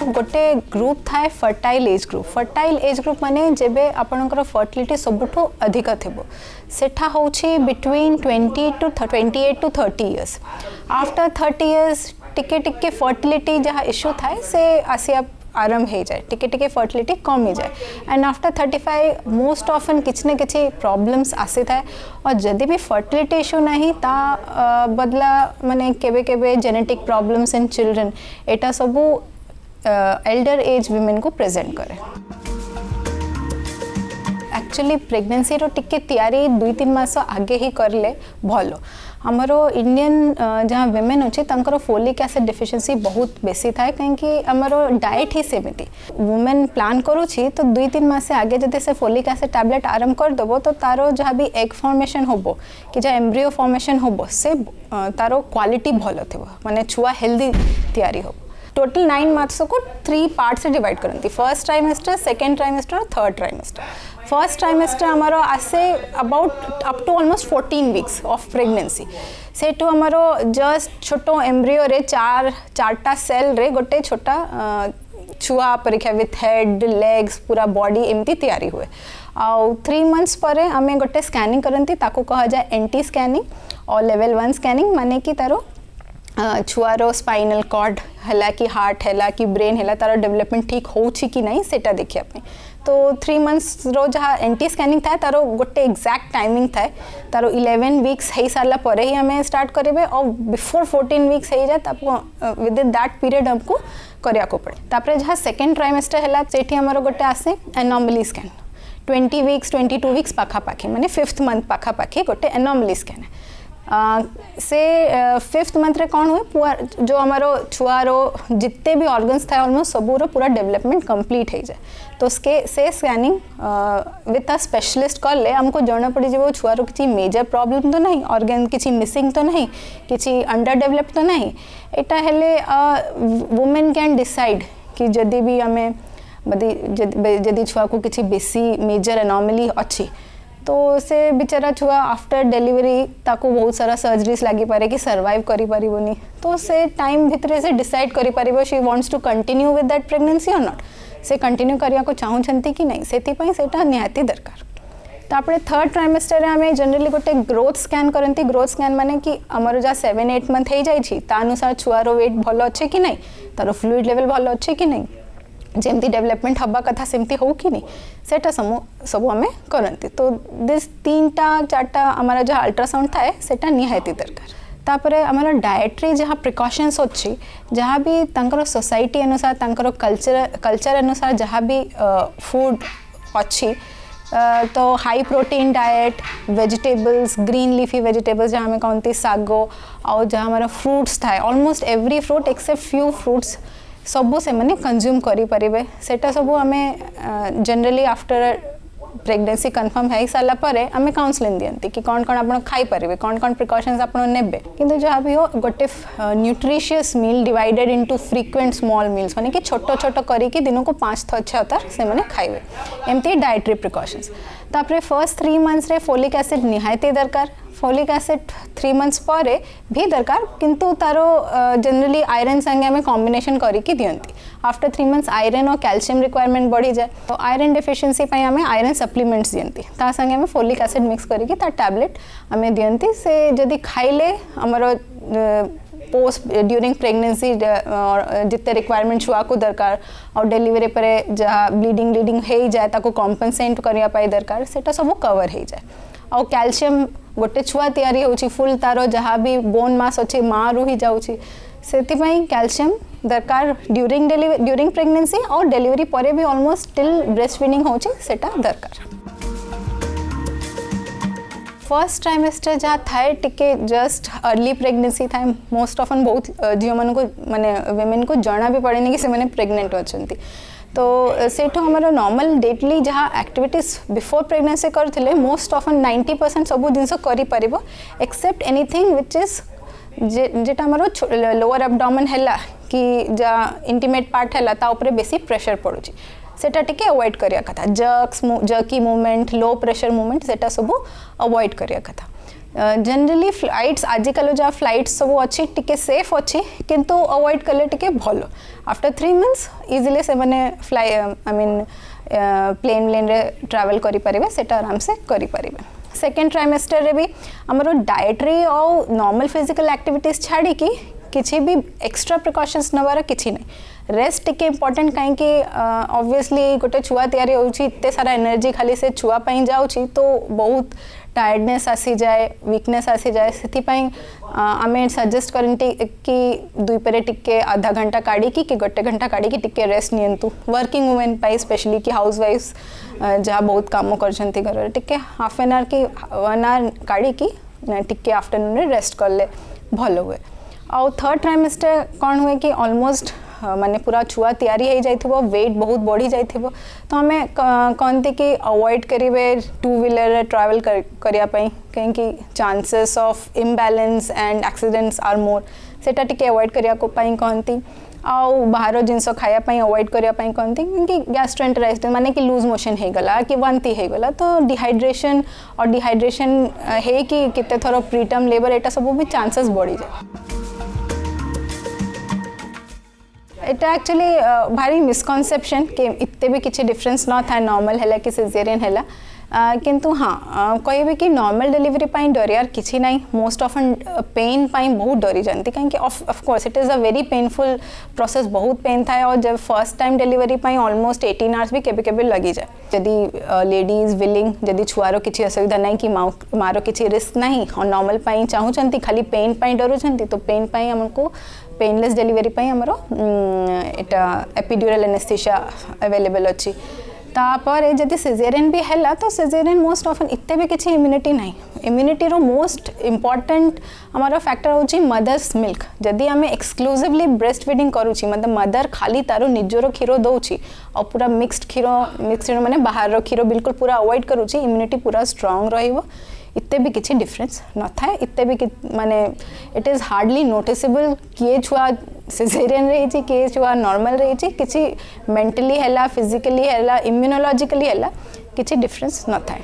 गोटे ग्रुप थाए fertile age group माने जेबे आपनकर फर्टिलिटी सबुठो अधिक थिबो सेठा होछि between 28 to 30 years after 30 years टिके टिके फर्टिलिटी जहाँ इश्यू थाए से आसिया आरंभ हो जाए टिके टिके फर्टिलिटी कम ही जाए एंड आफ्टर 35 मोस्ट ऑफन किसी न किसी प्रॉब्लम्स आसी थाए और जदि भी फर्टिलिटी इश्यू नहीं ता बदला माने केबे केबे जेनेटिक प्रॉब्लम्स इन चिल्ड्रन एटा सबू एल्डर एज विमेन को प्रेजेंट करे। एक्चुअली प्रेगनेंसी रो टिके तैयारी 2-3 मास आगे ही करले भलो। हमरो इंडियन जहाँ विमेन अच्छे तंकर फोलिक एसिड डेफिशिएंसी बहुत बेसी थाए कहीं हमरो डाइट ही सेमिति वुमेन प्लान करूछि तो 2-3 मास आगे जदि से फोलिक एसिड टैबलेट आरंभ कर देबो तो तारो जहाँ भी एग फॉर्मेशन होबो कि जहाँ एम्ब्रियो फॉर्मेशन होबो से तारो क्वालिटी भलो थिबो माने छुआ हेल्दी तैयारी हो। टोटल 9 मंथ्स को 3 पार्ट से डिवाइड करती फर्स्ट ट्राइमेस्टर सेकेंड ट्राइमेस्टर और थर्ड ट्राइमेस्टर। फर्स्ट ट्राइमेस्टर हमारो आसे about up to almost 14 weeks of pregnancy से टू हमारो जस्ट छोटो एम्ब्रियो रे चारटा सेल रे गोटे छोटा छुआ परीक्षा विथ हेड लेग्स पूरा बॉडी एमती तैयारी हुए आउ 3 मंथ्स पर आम गोटे स्कैनिंग करती ताको कहा जाए एंटी स्कैनिंग और लेवल 1 स्कैनिंग माने कि तारो छुआर स्पाइनल कॉर्ड है कि हार्ट है कि ब्रेन है तार डेवलपमेंट ठीक होछि कि नहीं सेटा देखिया पे तो 3 मंथ्स रो जहाँ एंटी स्कैनिंग था तारो गोटे एक्जाक्ट टाइमिंग था तारो 11 वीक्स हो सारा पर ही आम स्टार्ट करेंगे और बिफोर 14 वीक्स हो जाए आपको विद इन दैट पीरियड हमको करिया को पड़े। तापर जहाँ सेकेंड ट्राइमेस्टर है सेठी हमरो गोटे आसे एनॉमली स्कैन 20 वीक्स 22 वीक्स पाखापाखी माने 5th मंथ पाखापाखी गोटे एनॉमली स्कैन है से 5th मंथ रे कौन हुए पूरा जो हमारो छुआरो जितने भी ऑर्गन्स था ऑलमोस्ट सबूर पूरा डेवलपमेंट कंप्लीट हो जाए तो से स्कैनिंग विथ अ स्पेशलिस्ट कले हमको जना पड़ी जो छुआरो किसी मेजर प्रॉब्लम तो नहीं ऑर्गन किसी मिसिंग तो नहीं किसी अंडर डेवलप तो नहीं एटा हेले वुमेन कैन डिसाइड कि जदि भी हमें जदि छुआ को किसी बेसी मेजर एनॉमली अच्छी तो से बेचारा छुआ आफ्टर डिलीवरी ताको बहुत सारा सर्जरीज लगी पारे कि सर्वाइव करि पारिबोनी तो से टाइम भितर से डिसाइड करि पारिबो she wants to continue with that pregnancy और नॉट से कंटिन्यू करिया को चाहूछंती कि नहीं सेति पई सेटा निहाती दरकार। तापरे थर्ड ट्राइमेस्टर रे हमें जनरली गोटे ग्रोथ स्कैन करंती ग्रोथ स्कैन माने कि हमर जा 7-8 मंथ हो जाई छी ता अनुसार छुआरो वेट भलो अच्छे कि नहीं तारो फ्लूइड लेवल भलो अच्छे कि नहीं जेमती डेवलपमेंट हवा कथा सेमती हो कि नहीं सेटा सब आम करती तो दिस 3-4टा हमारा जहाँ अल्ट्रासाउंड थाए सेटा निहाती दरकार। तापरे हमारा डायट्री जहाँ प्रिकॉशंस अच्छी जहाँ भी तंकर सोसाइटी अनुसार तंकर कल्चर अनुसार जहाँ भी फूड अच्छी तो high protein diet vegetables green leafy vegetables जहाँ हमें कहती सागो और जहाँ हमारा फ्रूट्स थाए almost every fruit except few fruits सबू से मैंने कंज्यूम करि परिबे सेटा सबू हमें जनरली आफ्टर प्रेगनेंसी कन्फर्म है सारा पर आम काउंसलिंग दियंती कि कौन कौन आप खाई पारे कौन कौन प्रिकॉशंस आप नेबे किंतु जहाँ भी हो गोटे nutritious meal divided into frequent small meals माने कि छोट छोट करके दिन को 5-6 थर से मैंने खाइबे एमती डाइटरी प्रिकॉशंस। तापर फर्स्ट 3 मंथ्स रे फोलिक एसिड निहायती दरकार फोलिक एसिड 3 मंथ्स पर भी दरकार किंतु तारो जनरली आयरन संगे हमें कॉम्बिनेशन करके दियंती आफ्टर 3 मंथ्स आयरन और कैल्शियम रिक्वायरमेंट बढ़ी जाए तो आयरन डेफिशिएंसी पे हमें आयरन सप्लीमेंट्स दियंती ता संगे हमें फोलिक एसिड मिक्स करके ता टैबलेट हमें दियंती से जदि खाइले हमरो पोस्ट ड्यूरिंग प्रेगनेंसी जितने रिक्वायरमेंट छुआ को दरकार और डिलीवरी पर जहाँ ब्लीडिंग हो जाए ताको कॉम्पनसेट करिया पाई दरकार सेटा सब कवर हो जाए और कैल्शियम गोटे छुआ तैयारी होची फुल तारो जहाँ भी बोन मास अच्छी माँ रू ही जाऊँगी से कैल्शियम दरकार ड्यूरिंग प्रेगनेंसी और डिलीवरी पर भी ऑलमोस्ट टिल ब्रेस्ट फीडिंग होची सेटा दरकार। फर्स्ट ट्राइमेस्टर जहाँ थाए टिके जस्ट अर्ली प्रेगनेंसी थाए मोस्ट ऑफन बहुत झील मान को माने विमेन को जना भी पड़ेनि कि से प्रेग्नेंट अच्छी तो सेठो हमारा नॉर्मल डेली जहाँ एक्टिविटीज बिफोर प्रेगनेंसी करथिले मोस्ट ऑफन 90% सब जिनस करि परिबो एक्सेप्ट एनीथिंग व्हिच इज जेटा हमारो लोअर एब्डोमेन हैला कि जा इंटीमेट पार्ट हैला ता ऊपर बेसी प्रेशर पड़ुची सेटा टिके अवॉइड करिया कथा jerky movement low pressure movement सेटा सब अवॉइड करिया कथा। जनरली फ्लाइट्स आजिकल जहाँ फ्लाइट्स सब अच्छी टिके सेफ अच्छी किंतु अवॉइड कले टिके भलो आफ्टर 3 months इजिली से मैंने फ्लाई आई मीन प्लेन रे ट्रैवल करि परिबे सेटा आराम से करि परिबे सेकेंड ट्राइमेस्टर रे भी हमरो डाइटरी और नॉर्मल फिजिकल एक्टिविटीज छाड़ी की किसी भी एक्स्ट्रा प्रिकॉशंस नबार किसी नहीं रेस्ट टिके इम्पोर्टेंट कहीं ऑब्वियसली गोटे छुआ तैयारी होउछि इत्ते सारा एनर्जी खाली से छुआ पई जाउछि तो बहुत टायर्डनेस आसी जाए वीकनेस आसी जाए से आमे सजेस्ट करती कि दुई पे टिके आधा घंटा काढ़ी कि गोटे घंटा काढ़ी टिके रेस्ट नियंतु वर्किंग वुमेन पाई स्पेशली कि हाउस वाइफ्स जहाँ बहुत काम करछंती घर टिके हाफ एन आवर कि 1 hour काढ़ी टिके आफ्टरनून रे रेस्ट करले भल हुए आउ थर्ड ट्राइमेस्टर कौन हुए कि ऑलमोस्ट माने पूरा छुआ तैयारी हो जाइथिबो वेट बहुत बढ़ी जाइथिबो तो हमें कहते कि अवॉइड करेंगे 2-wheeler ट्रैवल करिया पई कहीं chances of imbalance and accidents are more सेटा टिके अवॉइड करिया को पई कहती आउ बाहर जिनस खाया पई अवॉइड करिया पई कहती कि गैस्ट्रोएंटेराइटिस माने कि लूज मोशन हो गला कि वांती हो गला तो डिहाइड्रेशन और डिहाइड्रेशन है कि केते थरो प्रीटर्म लेबर एटा सब भी चांसेस बढ़ी जाए एटा एक्चुअली भारी मिसकनसेप्शन कि इतने भी किसी डिफरेंस न था नॉर्मल है कि सिजेरियन है किंतु हाँ कहबे कि नॉर्मल डिलीवरी पाई डरियार किसी नहीं मोस्ट ऑफन पेन पाई बहुत डरी जाती कहीं of course it is a very painful process बहुत पेन था और जब फर्स्ट टाइम डिलीवरी पाई ऑलमोस्ट 18 hours भी केबे केबे लगी जाए यदि लेडीज विलिंग यदि छुआर किसी असुविधा नहीं कि मारो किसी रिस्क नहीं और नॉर्मल पाई चाहूँगी खाली पेन पाई डरुंट तो पेन पाई हमको पेनलेस डिलीवरी पाई हमरो एटा एपिड्यूरल एनेस्थीसिया अवेलेबल अच्छी तापर जदि सिजेरियन भी है तो सिजेरियन मोस्ट ऑफन इतने भी किसी इम्यूनिटी नहीं इम्यूनिटी रो मोस्ट इम्पोर्टेंट हमारा फैक्टर होची मदर्स मिल्क जदि आम एक्सक्लूसिवली ब्रेस्ट फीडिंग करुची मतलब मदर खाली तारो निजर क्षीर दौची और पूरा मिक्सड क्षीर माने बाहर क्षीर बिल्कुल पूरा अवॉइड करुची इम्यूनिटी पूरा स्ट्रांग रहिबो इतने भी किसी डिफरेंस न था इतने भी माने इट इज़ हार्डली नोटिसेबल किए छुआ सिजेरियन रही किए छुआ नॉर्मल रही किसी मेंटली है फिजिकली है इम्यूनोलॉजिकली है किसी डिफरेंस न था।